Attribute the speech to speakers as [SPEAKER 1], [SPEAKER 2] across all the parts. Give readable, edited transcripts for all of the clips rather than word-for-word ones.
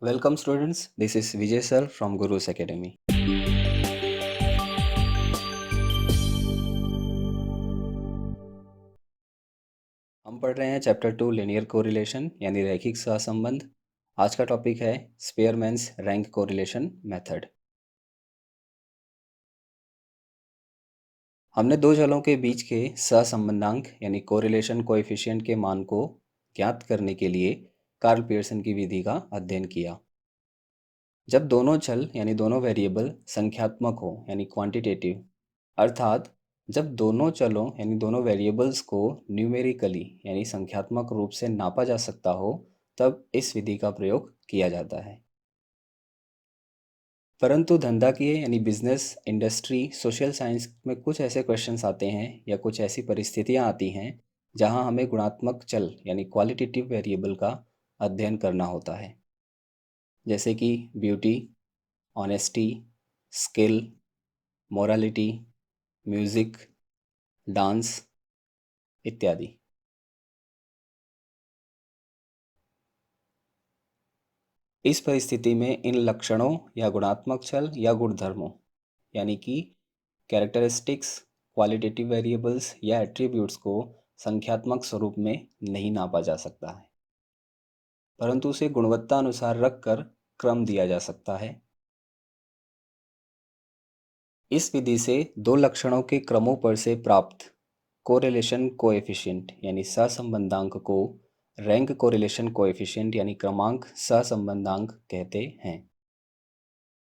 [SPEAKER 1] Welcome students, this is Vijay sir from Guru's Academy. हम पढ़ रहे हैं चैप्टर 2 लिनियर कोरिलेशन यानी रैखिक सहसंबंध। आज का टॉपिक है स्पेयरमैन्स रैंक कोरिलेशन मेथड। हमने दो चलों के बीच के सहसंबंधांक यानी कोरिलेशन कोएफिशिएंट के मान को ज्ञात करने के लिए कार्ल पियर्सन की विधि का अध्ययन किया। जब दोनों चल यानी दोनों वेरिएबल संख्यात्मक हो यानी क्वांटिटेटिव, अर्थात जब दोनों चलों यानी दोनों वेरिएबल्स को न्यूमेरिकली यानी संख्यात्मक रूप से नापा जा सकता हो, तब इस विधि का प्रयोग किया जाता है। परंतु धंधाकीय यानी बिजनेस, इंडस्ट्री, सोशल साइंस में कुछ ऐसे क्वेश्चंस आते हैं या कुछ ऐसी परिस्थितियां आती हैं जहां हमें गुणात्मक चल यानी क्वालिटेटिव वेरिएबल का अध्ययन करना होता है, जैसे कि beauty, honesty, skill, morality, music, dance इत्यादि। इस परिस्थिति में इन लक्षणों या गुणात्मक चल या गुणधर्मों यानी कि कैरेक्टरिस्टिक्स, क्वालिटेटिव वेरिएबल्स या एट्रीब्यूट्स को संख्यात्मक स्वरूप में नहीं नापा जा सकता है, परंतु उसे गुणवत्ता अनुसार रखकर क्रम दिया जा सकता है। इस विधि से दो लक्षणों के क्रमों पर से प्राप्त कोरिलेशन कोएफिशिएंट यानी सहसंबंधांक को रैंक कोरिलेशन कोएफिशिएंट यानी क्रमांक सहसंबंधांक कहते हैं।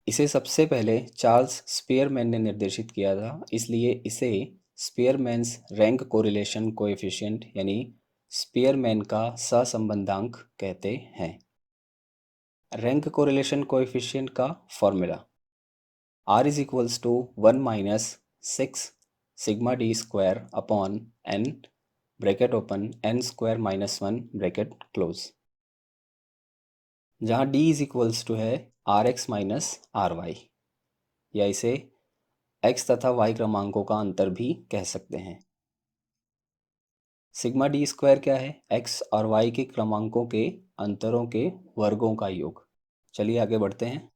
[SPEAKER 1] इसे सबसे पहले चार्ल्स स्पीयरमैन ने निर्देशित किया था, इसलिए इसे स्पीयरमैन्स रैंक कोरिलेशन कोएफिशिएंट यानी स्पीयरमैन का सहसंबंधांक कहते हैं। रैंक कोरिलेशन कोएफिशिएंट का formula R is equals to 1 minus 6 sigma d square upon n bracket open n square minus 1 bracket close, जहाँ d इज इक्वल्स टू है R X minus R Y, या इसे x तथा y क्रमांकों का अंतर भी कह सकते हैं। सिग्मा डी स्क्वायर क्या है? x और y के क्रमांकों के अंतरों के वर्गों का योग। चलिए आगे बढ़ते हैं।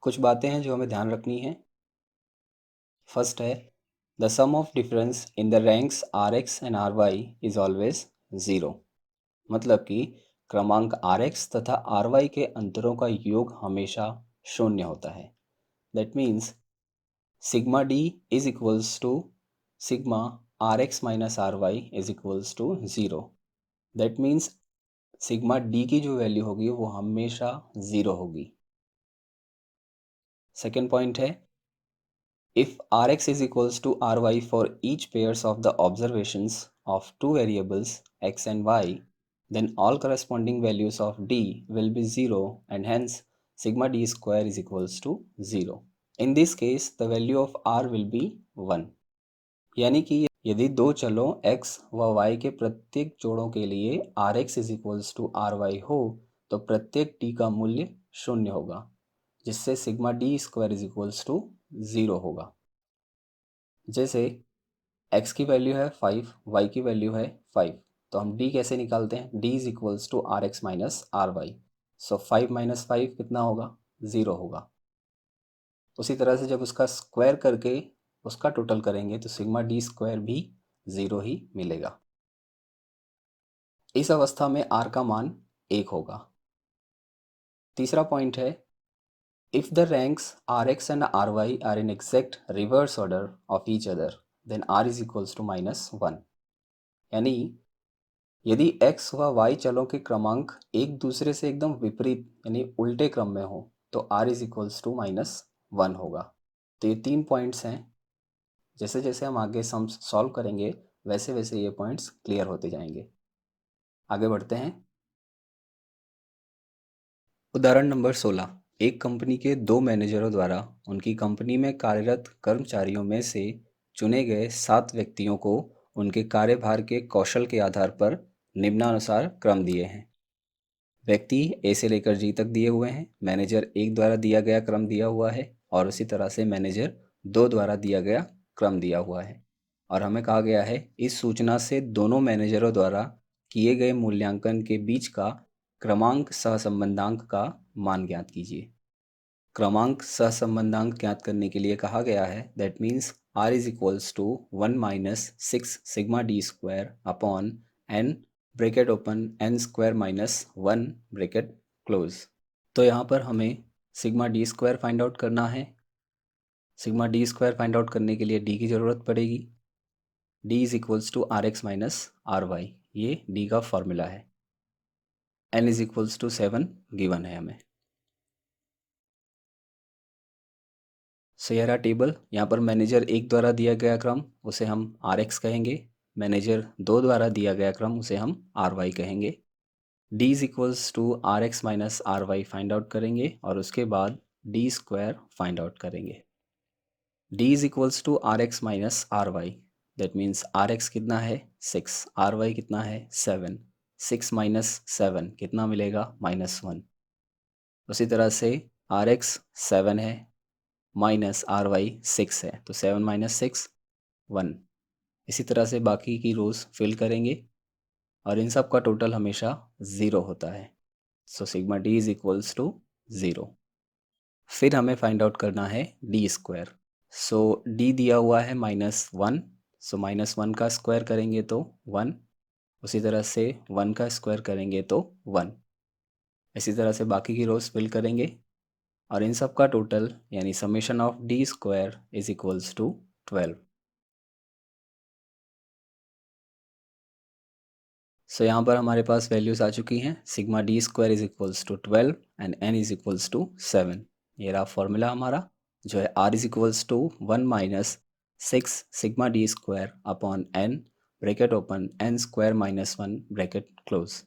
[SPEAKER 1] कुछ बातें हैं जो हमें ध्यान रखनी है। फर्स्ट है, the sum of difference in the ranks R X and R Y is always zero. मतलब कि क्रमांक आर एक्स तथा आर वाई के अंतरों का योग हमेशा शून्य होता है। That means sigma D is equals to sigma R X minus R Y is equals to zero. That means sigma D की जो वैल्यू होगी वो हमेशा ज़ीरो होगी। सेकेंड पॉइंट है, if Rx is equals to Ry for each pairs of the observations of two variables x and y, then all corresponding values of d will be 0 and hence sigma d square is equals to 0. In this case, the value of r will be 1. यानी कि यदि दो चलों x व y के प्रत्येक जोड़ों के लिए Rx is equals to Ry हो, तो प्रत्येक d का मूल्य शून्य होगा, जिससे sigma D square is equals to 0 होगा। जैसे x की वैल्यू है 5, y की वैल्यू है 5, तो हम d कैसे निकालते हैं? d is equals to R X minus R Y. So 5 minus 5 कितना होगा? 0 होगा। उसी तरह से जब उसका स्क्वायर करके उसका टोटल करेंगे तो सिग्मा डी स्क्वायर भी 0 ही मिलेगा। इस अवस्था में r का मान 1 होगा। तीसरा पॉइंट है, if the ranks Rx and Ry are in exact reverse order of each other, then R is equals to -1। यानी यदि x व y चलों के क्रमांक एक दूसरे से एकदम विपरीत यानी उल्टे क्रम में हो तो r इज इक्वल्स टू -1 होगा। तो ये 3 पॉइंट्स हैं। जैसे जैसे हम आगे सम्स सॉल्व करेंगे वैसे वैसे ये पॉइंट्स क्लियर होते जाएंगे। आगे बढ़ते हैं। उदाहरण नंबर 16, एक कंपनी के दो मैनेजरों द्वारा उनकी कंपनी में कार्यरत कर्मचारियों में से चुने गए 7 व्यक्तियों को उनके कार्यभार के कौशल के आधार पर निम्नानुसार क्रम दिए हैं। व्यक्ति ए से लेकर जी तक दिए हुए हैं, मैनेजर 1 द्वारा दिया गया क्रम दिया हुआ है और उसी तरह से मैनेजर 2 द्वारा दिया गया क्रम दिया हुआ है। और हमें कहा गया है इस सूचना से दोनों मैनेजरों द्वारा किए गए मूल्यांकन के बीच का क्रमांक सहसंबंधांक का मान ज्ञात कीजिए। क्रमांक सहसंबंधांक ज्ञात करने के लिए कहा गया है that means r is equals to 1 minus 6 sigma D square upon n bracket open n square minus 1 bracket close. तो यहाँ पर हमें sigma D square find out करना है। Sigma D square find out करने के लिए d की ज़रूरत पड़ेगी। d is equals to R X minus R Y, ये d का फॉर्मूला है। n is equals to 7 given है हमें। सो ये रहा टेबल। यहाँ पर मैनेजर 1 द्वारा दिया गया क्रम उसे हम आर एक्स कहेंगे। मैनेजर 2 द्वारा दिया गया क्रम उसे हम आर वाई कहेंगे। d is equals to R X minus R Y find out करेंगे और उसके बाद d स्क्वायर फाइंड आउट करेंगे। d is equals to R X minus R Y, that means R X कितना है 6, आर वाई कितना है 7, 6 माइनस 7 कितना मिलेगा -1। उसी तरह से आर एक्स 7 है माइनस आर वाई 6 है, तो 7 माइनस 6 1। इसी तरह से बाकी की रोज फिल करेंगे और इन सब का टोटल हमेशा 0 होता है। So sigma D is equals to 0। फिर हमें फाइंड आउट करना है डी स्क्वायर। सो डी दिया हुआ है -1, सो -1 का स्क्वायर करेंगे तो 1। उसी तरह से 1 का स्क्वायर करेंगे तो 1। इसी तरह से बाकी की रोज फिल करेंगे और इन सब का टोटल यानी summation of D square is equals to 12। So यहाँ पर हमारे पास वैल्यूज आ चुकी हैं। Sigma D square is equals to 12 and N is equals to 7। ये रहा फॉर्मूला हमारा जो है r is equals to 1 minus 6 sigma D square upon n bracket open n square minus 1 bracket close.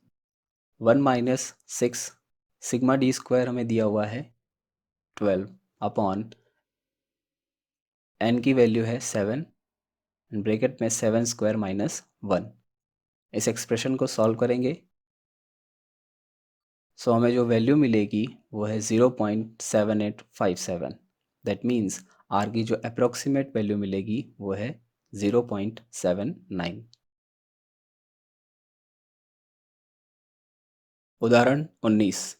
[SPEAKER 1] 1 minus 6 sigma D square हमें दिया हुआ है 12 upon n की वैल्यू है 7 ब्रैकेट में 7 स्क्वायर माइनस 1। इस एक्सप्रेशन को सॉल्व करेंगे सो हमें जो वैल्यू मिलेगी वो है 0.7857। दैट मीन्स आर की जो अप्रोक्सीमेट वैल्यू मिलेगी वो है 0.79। उदाहरण 19।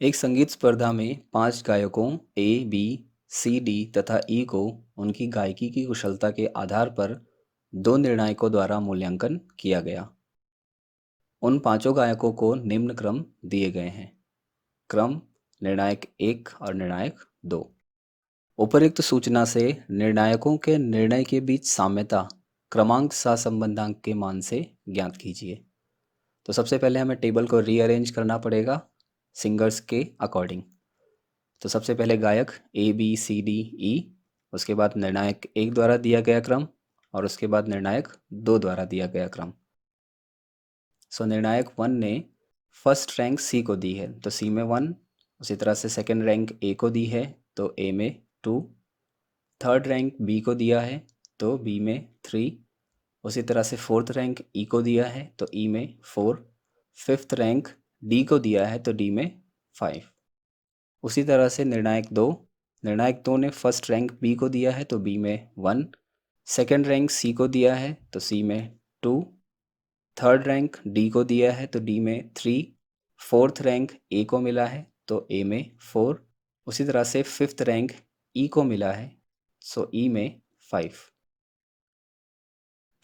[SPEAKER 1] एक संगीत स्पर्धा में 5 गायकों ए, बी, सी, डी तथा ई को उनकी गायकी की कुशलता के आधार पर 2 निर्णायकों द्वारा मूल्यांकन किया गया। उन पांचों गायकों को निम्न क्रम दिए गए हैं। क्रम निर्णायक 1 और निर्णायक 2। उपर्युक्त सूचना से निर्णायकों के निर्णय के बीच साम्यता क्रमांक सहसंबंधांक के मान से ज्ञात कीजिए। तो सबसे पहले हमें टेबल को रीअरेंज करना पड़ेगा सिंगर्स के अकॉर्डिंग। तो सबसे पहले गायक ए, बी, सी, डी, ई, उसके बाद निर्णायक 1 द्वारा दिया गया क्रम और उसके बाद निर्णायक 2 द्वारा दिया गया क्रम। सो निर्णायक 1 ने फर्स्ट रैंक सी को दी है तो सी में 1। उसी तरह से सेकेंड रैंक ए को दी है तो ए में 2। थर्ड रैंक बी को दिया है तो बी में 3। उसी तरह से फोर्थ रैंक ई को दिया है तो ई में 4। फिफ्थ रैंक डी को दिया है तो डी में 5। उसी तरह से निर्णायक 2 ने फर्स्ट रैंक बी को दिया है तो बी में 1। सेकेंड रैंक सी को दिया है तो सी में 2। थर्ड रैंक डी को दिया है तो डी में 3। फोर्थ रैंक ए को मिला है तो ए में 4। उसी तरह से फिफ्थ रैंक ई को मिला है सो ई में 5।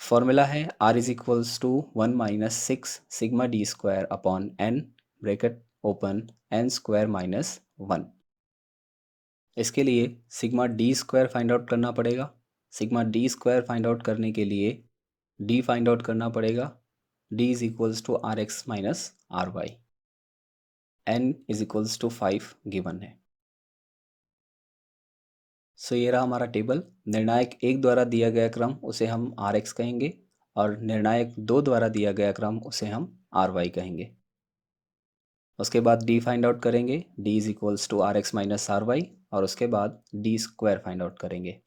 [SPEAKER 1] फॉर्मूला है r is equals to 1 minus 6 sigma D square upon n bracket open n square minus 1। इसके लिए sigma D square find out करना पड़ेगा। Sigma D square find out करने के लिए d फाइंड आउट करना पड़ेगा। d is equals to R X minus R Y. n is equals to 5 given है। सो ये रहा हमारा टेबल। निर्णायक 1 द्वारा दिया गया क्रम उसे हम आर एक्स कहेंगे और निर्णायक 2 द्वारा दिया गया क्रम उसे हम आर वाई कहेंगे। उसके बाद डी फाइंड आउट करेंगे, D is equals to R X minus R Y और उसके बाद डी स्क्वायर फाइंड आउट करेंगे।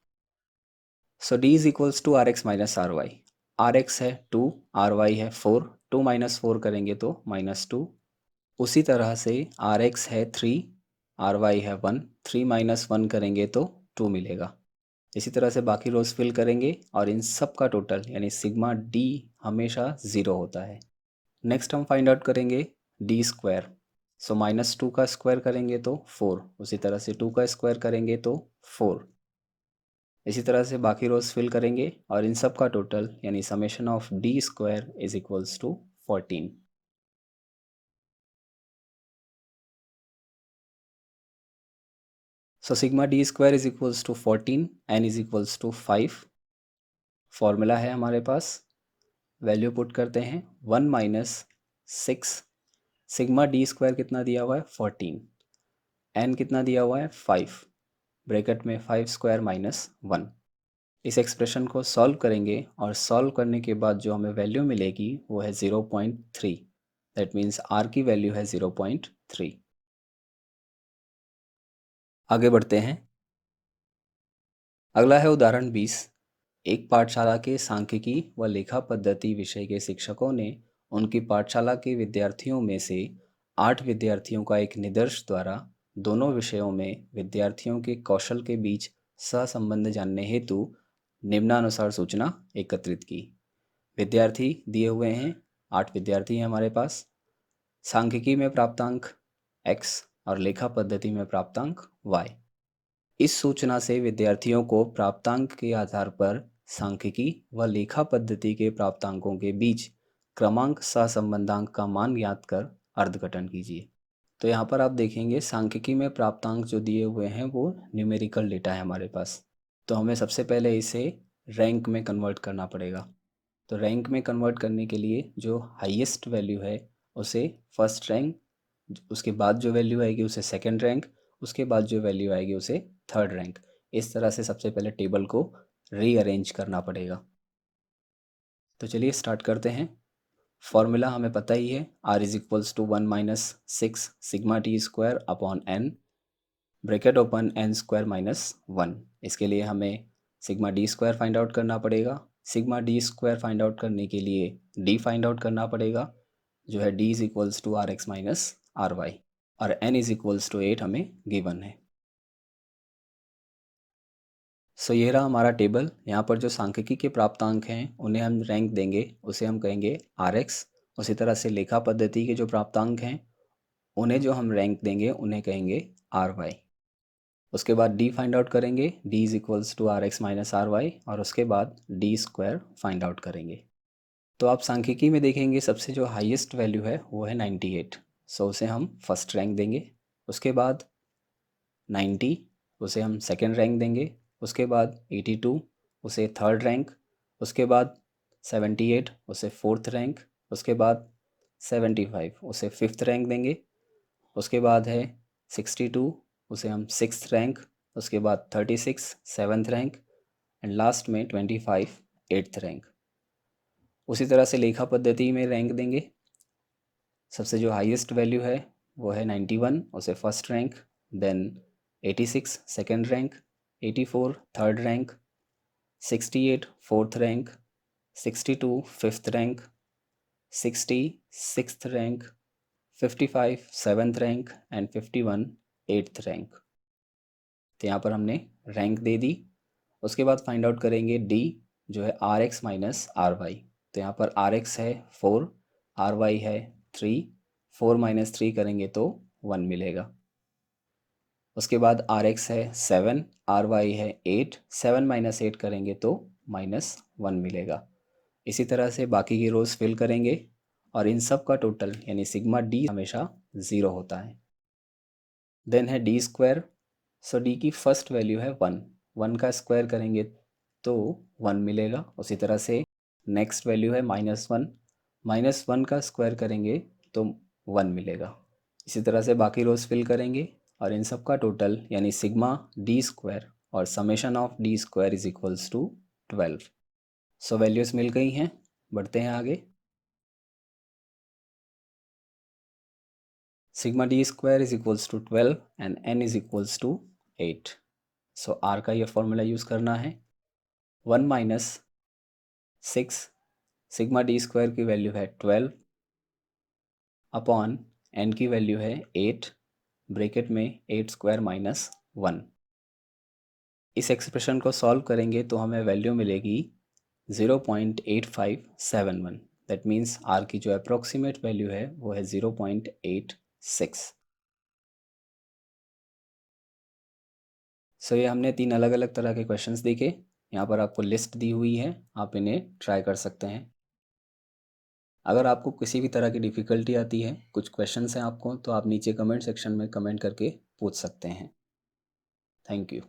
[SPEAKER 1] So D is equals to R X minus R Y. R X है 2, आर वाई है 4, 2 माइनस 4 करेंगे तो -2। उसी तरह से आर एक्स है 3, आर वाई है 1, 3 माइनस 1 करेंगे तो 2 मिलेगा। इसी तरह से बाकी रोज फिल करेंगे और इन सब का टोटल यानी सिग्मा डी हमेशा 0 होता है। नेक्स्ट हम फाइंड आउट करेंगे डी स्क्वायर। सो -2 का स्क्वायर करेंगे तो 4, उसी तरह से 2 का स्क्वायर करेंगे तो 4। इसी तरह से बाकी रोज फिल करेंगे और इन सब का टोटल यानी summation of D square is equals to 14। So sigma D square is equals to 14, N is equals to 5। Formula है हमारे पास, वैल्यू पुट करते हैं 1 - 6। सिग्मा डी स्क्वायर कितना दिया हुआ है 14, एन कितना दिया हुआ है 5, ब्रैकेट में 5 स्क्वायर -1। इस एक्सप्रेशन को सॉल्व करेंगे और सॉल्व करने के बाद जो हमें वैल्यू मिलेगी वो है 0.3। दैट मीन्स आर की वैल्यू है 0.3। आगे बढ़ते हैं। अगला है उदाहरण 20। एक पाठशाला के सांख्यिकी व लेखा पद्धति विषय के शिक्षकों ने उनकी पाठशाला के विद्यार्थियों में से 8 विद्यार्थियों का एक निदर्श द्वारा दोनों विषयों में विद्यार्थियों के कौशल के बीच सहसंबंध जानने हेतु निम्नानुसार सूचना एकत्रित की। विद्यार्थी दिए हुए हैं, 8 विद्यार्थी हैं हमारे पास। सांख्यिकी में प्राप्तांक x और लेखा पद्धति में प्राप्तांक y। इस सूचना से विद्यार्थियों को प्राप्तांक के आधार पर सांख्यिकी व लेखा पद्धति के प्राप्तांकों के बीच क्रमांक सहसंबंधांक का मान ज्ञात कर अर्धघटन कीजिए। तो यहाँ पर आप देखेंगे सांख्यिकी में प्राप्तांक जो दिए हुए हैं वो न्यूमेरिकल डेटा है हमारे पास। तो हमें सबसे पहले इसे रैंक में कन्वर्ट करना पड़ेगा। तो रैंक में कन्वर्ट करने के लिए जो हाईएस्ट वैल्यू है उसे फर्स्ट रैंक, उसके बाद जो वैल्यू आएगी उसे सेकंड रैंक, उसके बाद जो वैल्यू आएगी उसे थर्ड रैंक। इस तरह से सबसे पहले टेबल को रीअरेंज करना पड़ेगा। तो चलिए स्टार्ट करते हैं। फॉर्मूला हमें पता ही है, r is equals to 1 - 6 sigma T square upon N, bracket open N square -1। इसके लिए हमें sigma D square find out करना पड़ेगा। Sigma D square find out करने के लिए डी फाइंड आउट करना पड़ेगा, जो है D is equals to R X minus R Y, और एन इज इक्वल्स टू 8 हमें गिवन है। सो ये रहा हमारा टेबल। यहाँ पर जो सांख्यिकी के प्राप्तांक हैं उन्हें हम रैंक देंगे, उसे हम कहेंगे आर एक्स। उसी तरह से लेखा पद्धति के जो प्राप्तांक हैं उन्हें जो हम रैंक देंगे उन्हें कहेंगे आर वाई। उसके बाद डी फाइंड आउट करेंगे, D is equals to R X minus R Y, और उसके बाद डी स्क्वायर फाइंड आउट करेंगे। तो आप सांख्यिकी में देखेंगे सबसे जो हाईएस्ट वैल्यू है वो है 98। सो उसे हम फर्स्ट रैंक देंगे। उसके बाद 90, उसे हम सेकेंड रैंक देंगे। उसके बाद 82, उसे थर्ड रैंक। उसके बाद 78, उसे फोर्थ रैंक। उसके बाद 75, उसे फिफ्थ रैंक देंगे। उसके बाद है 62, उसे हम सिक्स्थ रैंक। उसके बाद 36 सेवन्थ रैंक, एंड लास्ट में 25 एट्थ रैंक। उसी तरह से लेखा पद्धति में रैंक देंगे। सबसे जो हाईएस्ट वैल्यू है वो है 91, उसे first rank. Then 86 second rank, 84 third rank, 68 fourth rank, 62 fifth rank, 60 sixth rank, 55 seventh rank, and 51 eighth rank. तो यहाँ पर हमने रैंक दे दी। उसके बाद फाइंड आउट करेंगे डी, जो है R X minus R Y. तो यहाँ पर आर एक्स है 4, आर वाई है 3। 4 - 3 करेंगे तो 1 मिलेगा। उसके बाद आर एक्स है 7, आर वाई है 8। 7 - 8 करेंगे तो -1 मिलेगा। इसी तरह से बाकी की रोज फिल करेंगे और इन सब का टोटल यानी सिग्मा डी हमेशा 0 होता है। देन है डी स्क्वायर। सो डी की फर्स्ट वैल्यू है 1। 1 का स्क्वायर करेंगे तो 1 मिलेगा। उसी तरह से नेक्स्ट वैल्यू है -1। -1 का स्क्वायर करेंगे तो 1 मिलेगा। इसी तरह से बाकी रोज फिल करेंगे और इन सब का टोटल यानी सिग्मा डी स्क्वायर और summation of D square is equals to 12। So values मिल गई हैं। बढ़ते हैं आगे। Sigma D square is equals to 12 and N is equals to 8। So R का ये फॉर्मूला यूज़ करना है। 1 - 6 सिग्मा डी स्क्वायर की वैल्यू है 12 अपॉन एन की वैल्यू है 8, ब्रैकेट में 8 स्क्वायर -1। इस एक्सप्रेशन को सॉल्व करेंगे तो हमें वैल्यू मिलेगी 0.8571। दैट मीन्स आर की जो अप्रोक्सीमेट वैल्यू है वो है 0.86। सो ये हमने 3 अलग अलग तरह के क्वेश्चंस देखे। यहाँ पर आपको लिस्ट दी हुई है, आप इन्हें ट्राई कर सकते हैं। अगर आपको किसी भी तरह की डिफ़िकल्टी आती है, कुछ क्वेश्चंस हैं आपको, तो आप नीचे कमेंट सेक्शन में कमेंट करके पूछ सकते हैं। Thank you.